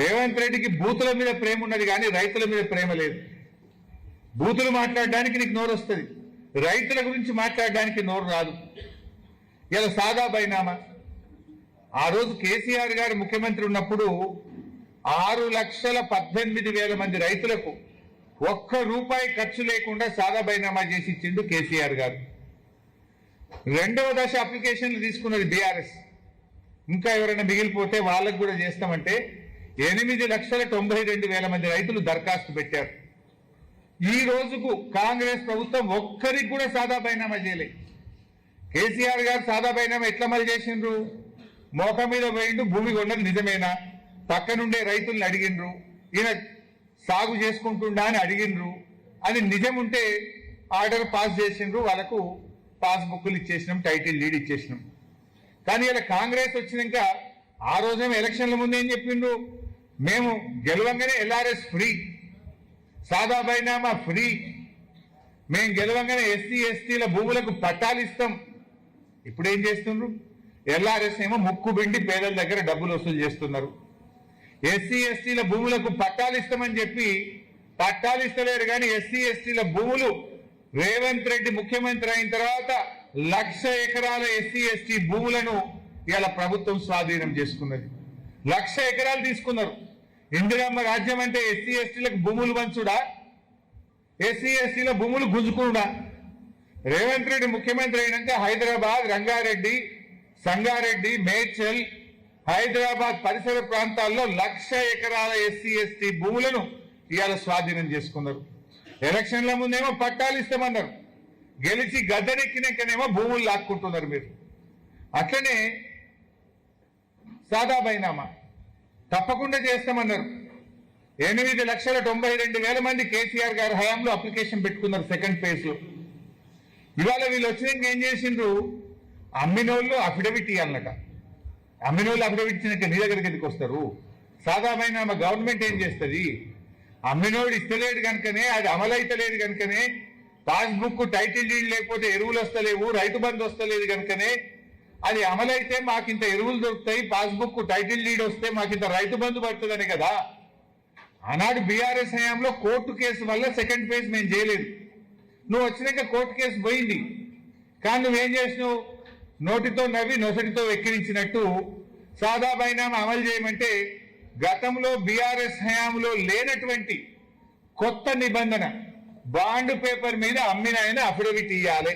రేవంత్ రెడ్డికి బూతుల మీద ప్రేమ ఉన్నది కానీ రైతుల మీద ప్రేమ లేదు. బూతులు మాట్లాడడానికి నీకు నోరు వస్తుంది, రైతుల గురించి మాట్లాడడానికి నోరు రాదు. ఇలా సాదా బైనామా. ఆ రోజు కేసీఆర్ గారు ముఖ్యమంత్రి ఉన్నప్పుడు 6,18,000 మంది రైతులకు ఒక్క రూపాయి ఖర్చు లేకుండా సాదా బైనామా చేసి ఇచ్చిండు కేసీఆర్ గారు. రెండవ దశ అప్లికేషన్లు తీసుకున్నది బీఆర్ఎస్. ఇంకా ఎవరైనా మిగిలిపోతే వాళ్ళకు కూడా చేస్తామంటే 8,92,000 మంది రైతులు దరఖాస్తు పెట్టారు. ఈ రోజుకు కాంగ్రెస్ ప్రభుత్వం ఒక్కరికి కూడా సాదా బైనామా చేయలే. కేసీఆర్ గారు సాదా బైనామా ఎట్లా అమలు చేసిండ్రు? మోక మీద పోయిండు, భూమి కొన్నది నిజమేనా, పక్కనుండే రైతుల్ని అడిగిండ్రు, ఈయన సాగు చేసుకుంటుండా అని అడిగిండ్రు, అది నిజం ఉంటే ఆర్డర్ పాస్ చేసిండ్రు, వాళ్ళకు పాస్బుక్లు ఇచ్చేసినాం, టైటిల్ డీడ్ ఇచ్చేసినాం. కానీ ఇలా కాంగ్రెస్ వచ్చినాక ఆ రోజేమో ఎలక్షన్ల ముందు ఏం చెప్పిండ్రు? మేము గెలవంగానే ఎల్ఆర్ఎస్ ఫ్రీ, సాదా బైనామా ఫ్రీ, మేము గెలవంగానే ఎస్సీ ఎస్టీల భూములకు పట్టాలు ఇస్తాం. ఇప్పుడు ఏం చేస్తుండ్రు? ఎల్ఆర్ఎస్ ఏమో ముక్కు బిండి పేదల దగ్గర డబ్బులు వసూలు చేస్తున్నారు. ఎస్సీ ఎస్టీల భూములకు పట్టాలు ఇస్తామని చెప్పి పట్టాలు ఇస్తలేరు. కానీ ఎస్సీ ఎస్టీల భూములు రేవంత్ రెడ్డి ముఖ్యమంత్రి అయిన తర్వాత 1,00,000 ఎకరాల ఎస్సీ ఎస్టీ భూములను ఇలా ప్రభుత్వం స్వాధీనం చేసుకున్నది. 1,00,000 ఎకరాలు తీసుకున్నారు. ఇందిరమ్మ రాజ్యం అంటే ఎస్సీ ఎస్టీలకు భూములు పంచుడా, ఎస్సీ ఎస్టీల భూములు గుంజుకుడా? రేవంత్ రెడ్డి ముఖ్యమంత్రి అయినాక హైదరాబాద్, రంగారెడ్డి, సంగారెడ్డి, మేడ్చల్, హైదరాబాద్ పరిసర ప్రాంతాల్లో 1,00,000 ఎకరాల ఎస్సీ ఎస్టీ భూములను ఇవాళ స్వాధీనం చేసుకున్నారు. ఎలక్షన్ల ముందేమో పట్టాలు ఇస్తామన్నారు, గెలిచి గద్దెనెక్కినాకనేమో భూములు లాక్కుంటున్నారు మీరు. అట్లనే సాదా బైనామా తప్పకుండా చేస్తామన్నారు. 8,92,000 మంది కేసీఆర్ గారి హయాంలో అప్లికేషన్ పెట్టుకున్నారు సెకండ్ ఫేజ్ లో. ఇవాళ వీళ్ళు వచ్చినాక ఏం చేసిండ్రు? అమ్మినోళ్ళు అఫిడవిట్ ఇవ్వాలన్నట. అమ్మినోళ్ళు అఫిడవిట్ ఇచ్చినాక నీ దగ్గరికి ఎందుకు వస్తారు? సాదా బైనామా గవర్నమెంట్ ఏం చేస్తుంది? అమ్మినోడు ఇస్తలేడు కనుకనే, అది అమలైతలేదు కనుకనే, పాస్బుక్ టైటిల్ డీడ్ లేకపోతే ఎరువులు వస్తలేవు, రైతు బంధు వస్తలేదు కనుకనే, అది అమలైతే మాకింత ఎరువులు దొరుకుతాయి, పాస్బుక్ టైటిల్ డీడ్ వస్తే మాకింత రైతు బంధు పడుతుందని కదా. ఆనాడు బీఆర్ఎస్ హయాంలో కోర్టు కేసు వల్ల సెకండ్ ఫేజ్ మేము చేయలేదు. నువ్వు వచ్చినాక కోర్టు కేసు పోయింది. కానీ నువ్వేం చేసినావు? నోటితో నవ్వి నొసటితో వెక్కిరించినట్టు సాదా బైనామా అమలు చేయమంటే గతంలో బీఆర్ఎస్ హయాంలో లేనటువంటి కొత్త నిబంధన, బాండ్ పేపర్ మీద అమ్మిన ఆయన అఫిడవిట్ ఇవ్వాలి.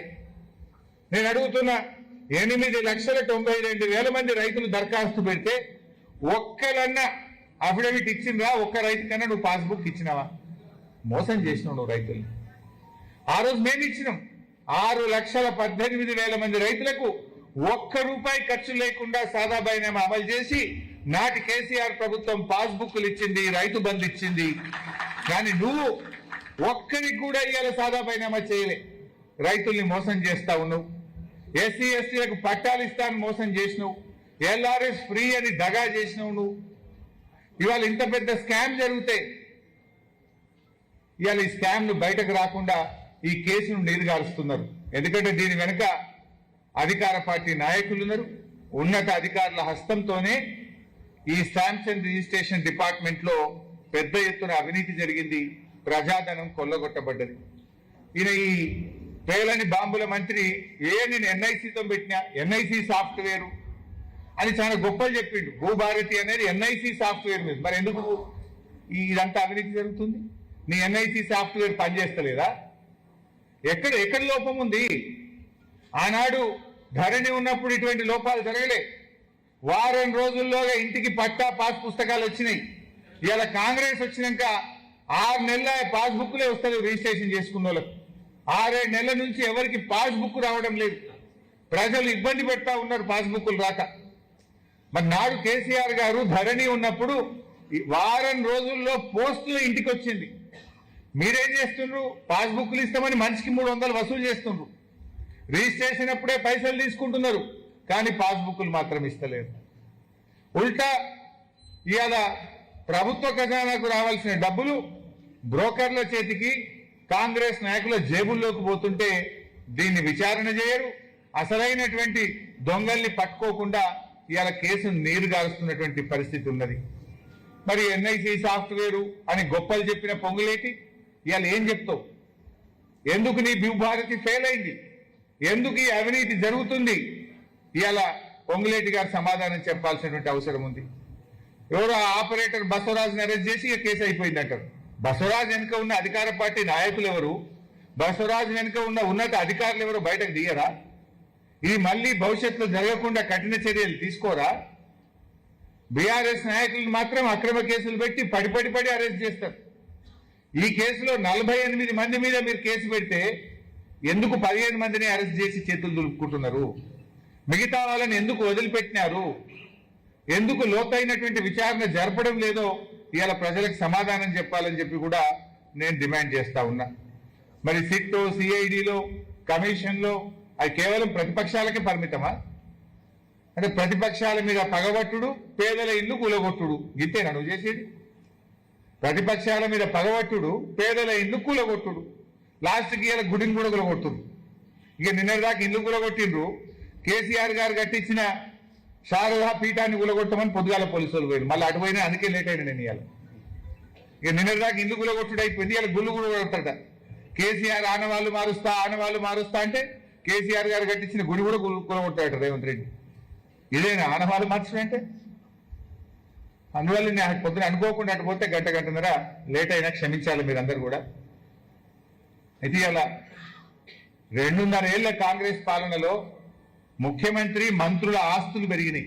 నేను అడుగుతున్నా, 8,92,000 మంది రైతులు దరఖాస్తు పెడితే ఒక్కలన్నా అఫిడవిట్ ఇచ్చిందా? ఒక్క రైతు కన్నా నువ్వు పాస్బుక్ ఇచ్చినావా? మోసం చేసినావు నువ్వు రైతుల్ని. ఆ రోజు మేము ఇచ్చినాం. 6,18,000 మంది రైతులకు ఒక్క రూపాయి ఖర్చు లేకుండా సాదా బైనామా అమలు చేసి నాటి కేసీఆర్ ప్రభుత్వం పాస్బుక్లు ఇచ్చింది, రైతు బంధు ఇచ్చింది. కానీ నువ్వు ఒక్కరికి కూడా ఇవాళ సాదా బైనామా చేయలే. రైతుల్ని మోసం చేస్తా ఉన్నావు. ఎస్సీ ఎస్టీలకు పట్టాలు ఇస్తాను మోసం చేసినావు. ఎల్ఆర్ఎస్ ఫ్రీ అని దగా చేసినావు నువ్వు. ఇవాళ ఇంత పెద్ద స్కామ్ జరిగితే ఇవాళ ఈ స్కామ్ ను బయటకు రాకుండా ఈ కేసును నీరుగారుస్తున్నారు. ఎందుకంటే దీని వెనుక అధికార పార్టీ నాయకులు ఉన్నారు. ఉన్నత అధికారుల హస్తంతోనే ఈ స్టాంప్స్ అండ్ రిజిస్ట్రేషన్ డిపార్ట్మెంట్ లో పెద్ద ఎత్తున అవినీతి జరిగింది, ప్రజాధనం కొల్లగొట్టబడ్డది. ఈయన ఈ పేలని బాంబుల మంత్రి నేను ఎన్ఐసితో పెట్టినా, ఎన్ఐసి సాఫ్ట్వేర్ అని చాలా గొప్పలు చెప్పిండు. భూభారతి అనేది ఎన్ఐసి సాఫ్ట్వేర్ మీద. మరి ఎందుకు ఇదంతా అవినీతి జరుగుతుంది? నీ ఎన్ఐసి సాఫ్ట్వేర్ పనిచేస్తలేదా? ఎక్కడ లోపం ఉంది? ఆనాడు ధరణి ఉన్నప్పుడు ఇటువంటి లోపాలు జరగలే. వారం రోజుల్లోగా ఇంటికి పట్టా పాస్ పుస్తకాలు వచ్చినాయి. ఇవాళ కాంగ్రెస్ వచ్చినాక 6 నెలల పాస్బుక్లే వస్తుంది రిజిస్ట్రేషన్ చేసుకున్న వాళ్ళకు. 6-7 నెలల నుంచి ఎవరికి పాస్బుక్ రావడం లేదు. ప్రజలు ఇబ్బంది పెడతా ఉన్నారు పాస్బుక్లు రాక. మరి నాడు కేసీఆర్ గారు ధరణి ఉన్నప్పుడు వారం రోజుల్లో పోస్టులు ఇంటికి వచ్చింది. మీరేం చేస్తుండ్రు? పాస్బుక్లు ఇస్తామని మనిషికి 300 వసూలు చేస్తుండ్రు. రిజిస్ట్రేషన్ అప్పుడే పైసలు తీసుకుంటున్నారు, కానీ పాస్బుక్లు మాత్రం ఇస్తలేరు. ఉల్టా ఇవాళ ప్రభుత్వ ఖజానాకు రావాల్సిన డబ్బులు బ్రోకర్ల చేతికి, కాంగ్రెస్ నాయకుల జేబుల్లోకి పోతుంటే దీన్ని విచారణ చేయరు. అసలైనటువంటి దొంగల్ని పట్టుకోకుండా ఇవాళ కేసును నీరుగారుస్తున్నటువంటి పరిస్థితి ఉన్నది. మరి ఎన్ఐసి సాఫ్ట్వేరు అని గొప్పలు చెప్పిన పొంగులేటి ఇవాళ ఏం చెప్తావు? ఎందుకు నీ భూభారతి ఫెయిల్ అయింది? ఎందుకు ఈ అవినీతి జరుగుతుంది? ఇవాళ పొంగులేటి గారు సమాధానం చెప్పాల్సినటువంటి అవసరం ఉంది. ఎవరో ఆపరేటర్ బసవరాజుని అరెస్ట్ చేసి ఇక కేసు అయిపోయిందంటారు. బసవరాజు వెనుక ఉన్న అధికార పార్టీ నాయకులు ఎవరు, బసవరాజు వెనుక ఉన్న ఉన్నత అధికారులు ఎవరు బయటకు తీయరా? ఇది మళ్ళీ భవిష్యత్తులో జరగకుండా కఠిన చర్యలు తీసుకోరా? బీఆర్ఎస్ నాయకులను మాత్రం అక్రమ కేసులు పెట్టి పడి అరెస్ట్ చేస్తారు. ఈ కేసులో 48 మంది మీద మీరు కేసు పెడితే ఎందుకు 15 మందిని అరెస్ట్ చేసి చేతులు దులుపుకుంటున్నారు? మిగతా వాళ్ళని ఎందుకు వదిలిపెట్టినారు? ఎందుకు లోతైనటువంటి విచారణ జరపడం లేదో ఇవాళ ప్రజలకు సమాధానం చెప్పాలని చెప్పి కూడా నేను డిమాండ్ చేస్తా ఉన్నా. మరి సిట్టో, సిఐడిలో, కమిషన్లో అవి కేవలం ప్రతిపక్షాలకే పరిమితమా? అంటే ప్రతిపక్షాల మీద పగబట్టుడు, పేదల ఇల్లు కూలగొట్టుడు, ఇంతేనా నువ్వు చేసేది? ప్రతిపక్షాల మీద పగబట్టుడు, పేదల ఇల్లు కూలగొట్టుడు, లాస్ట్కి ఇలా గుడిని కూడా కూలగొట్టుడు. ఇక నిన్నటిదాకా ఇల్లు కూలగొట్టిండ్రు. కేసీఆర్ గారు కట్టించిన శారదా పీఠాన్ని కూలగొట్టమని పొద్దుగాల పోలీసులు పోయింది. మళ్ళీ అటు పోయినా, అందుకే లేట్ అయినా నేను ఇవాళ. ఇక నిన్నటిదాకా ఇల్లు కూలగొట్టుడు అయిపోయింది, ఇలా గుళ్ళు కూడా కొడతాడ. కేసీఆర్ ఆనవాళ్ళు మారుస్తా అంటే కేసీఆర్ గారు కట్టించిన గుడి కూడా కూలగొట్టాడు రేవంత్ రెడ్డి. ఇదేనా ఆనవాళ్ళు మార్చడం అంటే? అందువల్ల నేను పొద్దున అనుకోకుండా అటు పోతే గంటన్నర లేట్ అయినా క్షమించాలి మీరందరూ కూడా. అయితే ఇలా 2.5 ఏళ్ల కాంగ్రెస్ పాలనలో ముఖ్యమంత్రి, మంత్రుల ఆస్తులు పెరిగినాయి,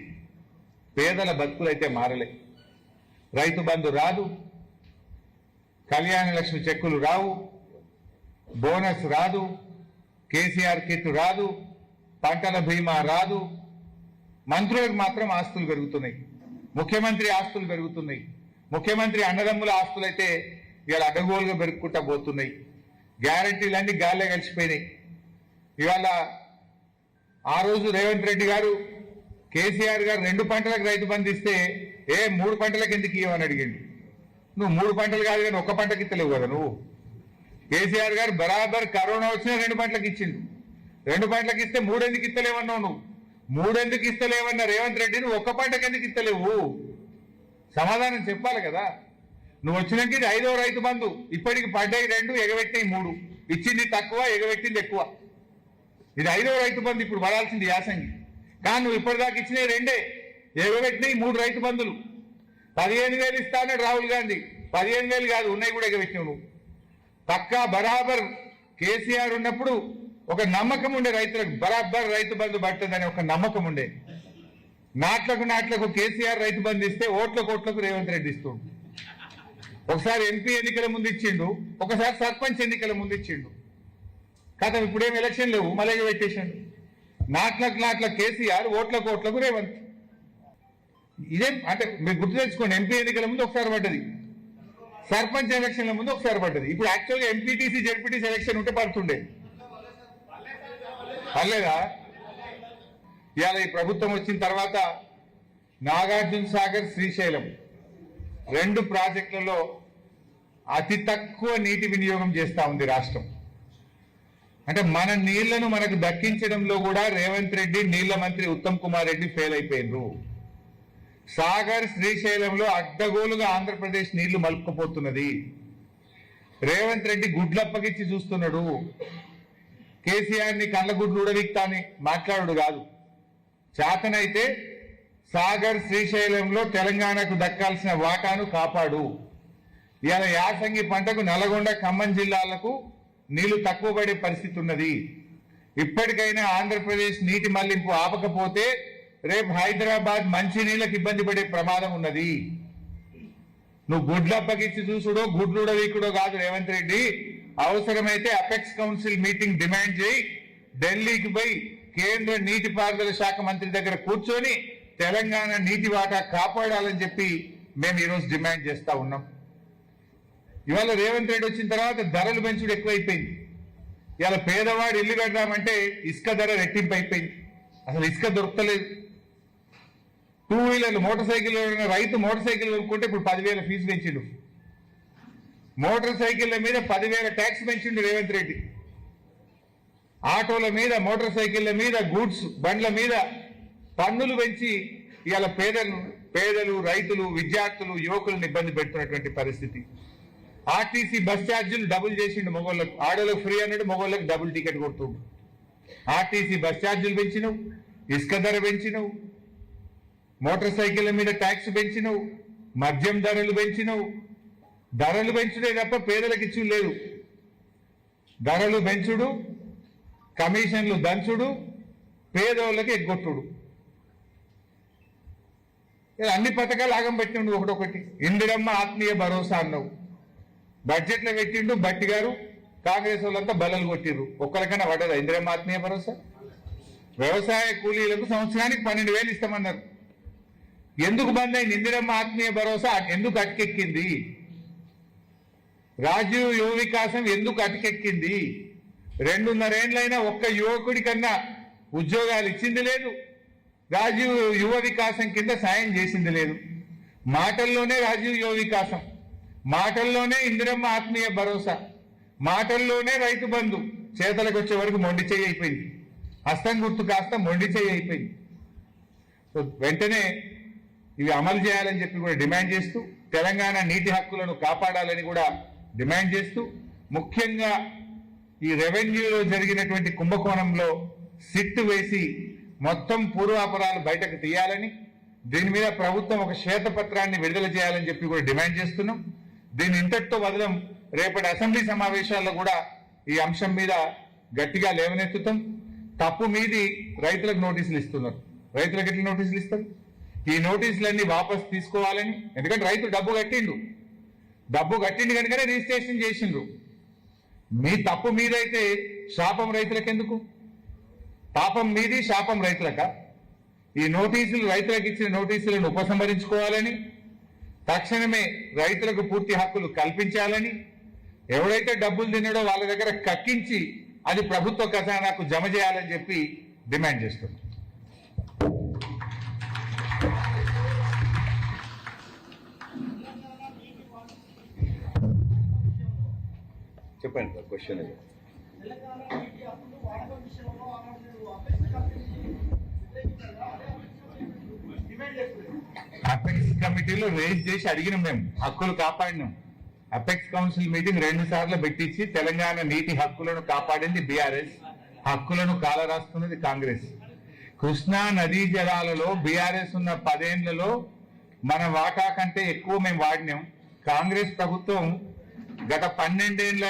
పేదల బతుకులైతే మారలే. రైతు బంధు రాదు, కళ్యాణ లక్ష్మి చెక్కులు రావు, బోనస్ రాదు, కేసీఆర్ కిట్ రాదు, పంటల బీమా రాదు. మంత్రులకు మాత్రం ఆస్తులు పెరుగుతున్నాయి, ముఖ్యమంత్రి ఆస్తులు పెరుగుతున్నాయి. ముఖ్యమంత్రి అన్నదమ్ముల ఆస్తులు అయితే ఇవాళ అడ్డగోలుగా పెరుగుకుంటా పోతున్నాయి. గ్యారంటీలన్నీ గాల్లో కలిసిపోయినాయి. ఇవాళ ఆ రోజు రేవంత్ రెడ్డి గారు, కేసీఆర్ గారు 2 పంటలకు రైతు బంధు ఇస్తే 3 పంటలకు ఎందుకు ఇవ్వని అడిగిండు. నువ్వు 3 పంటలు కాదు కానీ 1 పంటకి ఇస్తలేవు కదా నువ్వు. కేసీఆర్ గారు బరాబర్ కరోనా వచ్చినా 2 పంటలకు ఇచ్చిండు. 2 పంటలకు ఇస్తే 3 ఎందుకు ఇస్తలేవన్నావు నువ్వు? 3 ఎందుకు ఇస్తలేవన్న రేవంత్ రెడ్డిని 1 పంటకు ఎందుకు ఇస్తలేవు? సమాధానం చెప్పాలి కదా. నువ్వు వచ్చినాక ఇది 5వ రైతు బంధు. ఇప్పటికి పడ్డాయి 2, ఎగబెట్టినాయి 3. ఇచ్చింది తక్కువ, ఎగబెట్టింది ఎక్కువ. ఇది 5వ రైతు బంధు ఇప్పుడు పడాల్సింది యాసంగి. కానీ నువ్వు ఇప్పటిదాకా ఇచ్చినాయి 2, ఎగబెట్టినాయి 3 రైతు బంధులు. 15,000 ఇస్తానని రాహుల్ గాంధీ, 15,000 కాదు ఉన్నాయి కూడా ఎగబెట్టినావు నువ్వు. పక్కా బరాబర్ కేసీఆర్ ఉన్నప్పుడు ఒక నమ్మకం ఉండే, రైతులకు బరాబర్ రైతు బంధు పడుతుందని ఒక నమ్మకం ఉండే. నాట్లకు కేసీఆర్ రైతు బంధు ఇస్తే ఓట్లకు రేవంత్ రెడ్డి ఇస్తుండు. ఒకసారి ఎంపీ ఎన్నికల ముందు ఇచ్చిండు, ఒకసారి సర్పంచ్ ఎన్నికల ముందు ఇచ్చిండు. కదా ఇప్పుడేం ఎలక్షన్ లేవు, మళ్ళీ పెట్టేశాడు. నాట్లకు కేసీఆర్, ఓట్లకు రేవంత్. ఇదేం అంటే మీరు గుర్తు తెచ్చుకోండి. ఎంపీ ఎన్నికల ముందు ఒకసారి పడ్డది, సర్పంచ్ ఎలక్షన్ల ముందు ఒకసారి పడ్డది. ఇప్పుడు యాక్చువల్గా ఎంపీటీసీ, జెడ్పీటీసీ ఎలక్షన్ ఉంటే పడుతుండే, పర్లేదా? ఇవాళ ఈ ప్రభుత్వం వచ్చిన తర్వాత నాగార్జున సాగర్, శ్రీశైలం 2 ప్రాజెక్టులలో అతి తక్కువ నీటి వినియోగం చేస్తా ఉంది రాష్ట్రం. అంటే మన నీళ్లను మనకు దక్కించడంలో కూడా రేవంత్ రెడ్డి, నీళ్ల మంత్రి ఉత్తమ్ కుమార్ రెడ్డి ఫెయిల్ అయిపోయినరు. సాగర్, శ్రీశైలంలో అడ్డగోలుగా ఆంధ్రప్రదేశ్ నీళ్లు మలుపుకుపోతున్నది. రేవంత్ రెడ్డి గుడ్లప్పగిచ్చి చూస్తున్నాడు. కేసీఆర్ ని కళ్ళగుడ్లు ఉడవిక్తా అని మాట్లాడు కాదు. చేతనైతే సాగర్, శ్రీశైలంలో తెలంగాణకు దక్కాల్సిన వాటాను కాపాడు. ఇవాళ యాసంగి పంటకు నల్గొండ, ఖమ్మం జిల్లాలకు నీళ్లు తక్కువ పడే పరిస్థితి ఉన్నది. ఇప్పటికైనా ఆంధ్రప్రదేశ్ నీటి మళ్లింపు ఆపకపోతే రేపు హైదరాబాద్ మంచినీళ్లకు ఇబ్బంది పడే ప్రమాదం ఉన్నది. నువ్వు గుడ్లప్పగిచ్చి చూసుడో, గుడ్లుడవీకుడో కాదు రేవంత్ రెడ్డి. అవసరమైతే అపెక్స్ కౌన్సిల్ మీటింగ్ డిమాండ్ చేయి, ఢిల్లీకి పోయి కేంద్ర నీటిపారుదల శాఖ మంత్రి దగ్గర కూర్చొని తెలంగాణ నీటి వాటా కాపాడాలని చెప్పి మేము ఈరోజు డిమాండ్ చేస్తా ఉన్నాం. ఇవాళ రేవంత్ రెడ్డి వచ్చిన తర్వాత ధరలు పెంచుడు ఎక్కువైపోయింది. ఇవాళ పేదవాడు ఇల్లు కడదామంటే ఇసుక ధర రెట్టింపు అయిపోయింది. అసలు ఇసుక దొరకలేదు. 2 వీలర్లు, మోటార్ సైకిల్ రైతు మోటార్ సైకిల్ కొనుక్కుంటే ఇప్పుడు 10,000 ఫీజు పెంచిండు. మోటార్ సైకిళ్ల మీద 10,000 ట్యాక్స్ పెంచిండు రేవంత్ రెడ్డి. ఆటోల మీద, మోటార్ సైకిళ్ల మీద, గూడ్స్ బండ్ల మీద పన్నులు పెంచి ఇవాళ పేదలు, రైతులు, విద్యార్థులు, యువకులను ఇబ్బంది పెడుతున్నటువంటి పరిస్థితి. ఆర్టీసీ బస్ ఛార్జీలు డబుల్ చేసిండు మగోళ్ళకు, ఆడోళ్ళకు ఫ్రీ అన్నాడు, మగోళ్ళకు డబుల్ టికెట్ కొడుతుండు. ఆర్టీసీ బస్ ఛార్జీలు పెంచినవు, ఇసుక ధర పెంచినవు, మోటార్ సైకిళ్ల మీద ట్యాక్స్ పెంచినవు, మద్యం ధరలు పెంచినవు. ధరలు పెంచుడే తప్ప పేదలకు ఇచ్చు లేదు. ధరలు పెంచుడు, కమిషన్లు దంచుడు, పేదోళ్ళకి ఎగ్గొట్టుడు. అన్ని పథకాలు ఆగం పెట్టిండు ఒకటొకటి. ఇందిరమ్మ ఆత్మీయ భరోసా అన్నావు, బడ్జెట్లో పెట్టిండు బట్టి గారు, కాంగ్రెస్ వాళ్ళంతా బలలు కొట్టిర్రు. ఒక్కరికైనా పడ్డదా ఇందిరమ్మ ఆత్మీయ భరోసా? వ్యవసాయ కూలీలకు సంవత్సరానికి 12,000 ఇస్తామన్నారు. ఎందుకు బంద్ అయింది ఇందిరమ్మ ఆత్మీయ భరోసా? ఎందుకు అటకెక్కింది? రాజీవ్ యువ వికాసం ఎందుకు అటకెక్కింది? 2.5 ఏళ్లైనా ఒక్క యువకుడి కన్నా ఉద్యోగాలు ఇచ్చింది లేదు. రాజీవ్ యువ వికాసం కింద సాయం చేసింది లేదు. మాటల్లోనే రాజీవ్ యువ వికాసం, మాటల్లోనే ఇందిరమ్మ ఆత్మీయ భరోసా, మాటల్లోనే రైతు బంధు, చేతలకు వచ్చే వరకు మొండి చెయ్యి అయిపోయింది. హస్తం గుర్తు కాస్త మొండి చెయ్యి అయిపోయింది. సో వెంటనే ఇవి అమలు చేయాలని చెప్పి కూడా డిమాండ్ చేస్తూ, తెలంగాణ నీటి హక్కులను కాపాడాలని కూడా డిమాండ్ చేస్తూ, ముఖ్యంగా ఈ రెవెన్యూలో జరిగినటువంటి కుంభకోణంలో సిట్టు వేసి మొత్తం పూర్వాపరాలు బయటకు తీయాలని, దీని మీద ప్రభుత్వం ఒక శ్వేతపత్రాన్ని విడుదల చేయాలని చెప్పి కూడా డిమాండ్ చేస్తున్నాం. దీన్ని ఇంతటితో వదలం. రేపటి అసెంబ్లీ సమావేశాల్లో కూడా ఈ అంశం మీద గట్టిగా లేవనెత్తుతాం. తప్పు మీది రైతులకు నోటీసులు ఇస్తున్నారు. రైతులకు ఎట్లా నోటీసులు ఇస్తారు? ఈ నోటీసులన్నీ వాపసు తీసుకోవాలని. ఎందుకంటే రైతు డబ్బు కట్టిండు కనుకనే రిజిస్ట్రేషన్ చేసిండ్రు. మీ తప్పు మీదైతే శాపం రైతులకు ఎందుకు? పాపం మీది, శాపం రైతులక? ఈ నోటీసులు, రైతులకు ఇచ్చిన నోటీసులను ఉపసంహరించుకోవాలని, తక్షణమే రైతులకు పూర్తి హక్కులు కల్పించాలని, ఎవరైతే డబ్బులు తిన్నాడో వాళ్ళ దగ్గర కక్కించి అది ప్రభుత్వ ఖజానాకు జమ చేయాలని చెప్పి డిమాండ్ చేస్తున్నాం. చెప్పండి క్వశ్చన్. అపెక్స్ కమిటీలో రేజ్ చేసి అడిగినాం, మేము హక్కులు కాపాడినాం. అపెక్స్ కౌన్సిల్ మీటింగ్ 2 సార్లు పెట్టించి తెలంగాణ నీటి హక్కులను కాపాడింది బీఆర్ఎస్, హక్కులను కాలరాస్తున్నది కాంగ్రెస్. కృష్ణా నదీ జలాలలో బీఆర్ఎస్ ఉన్న 10 ఏళ్లలో మన వాటా కంటే ఎక్కువ మేము వాడినాం. కాంగ్రెస్ ప్రభుత్వం గత 12 ఏళ్ల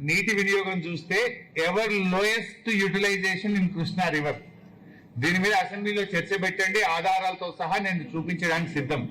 నీటి వినియోగం చూస్తే ever lowest utilization in Krishna river. దీని మీద అసెంబ్లీలో చర్చ పెట్టండి, ఆధారాలతో సహా నేను చూపించడానికి సిద్ధం.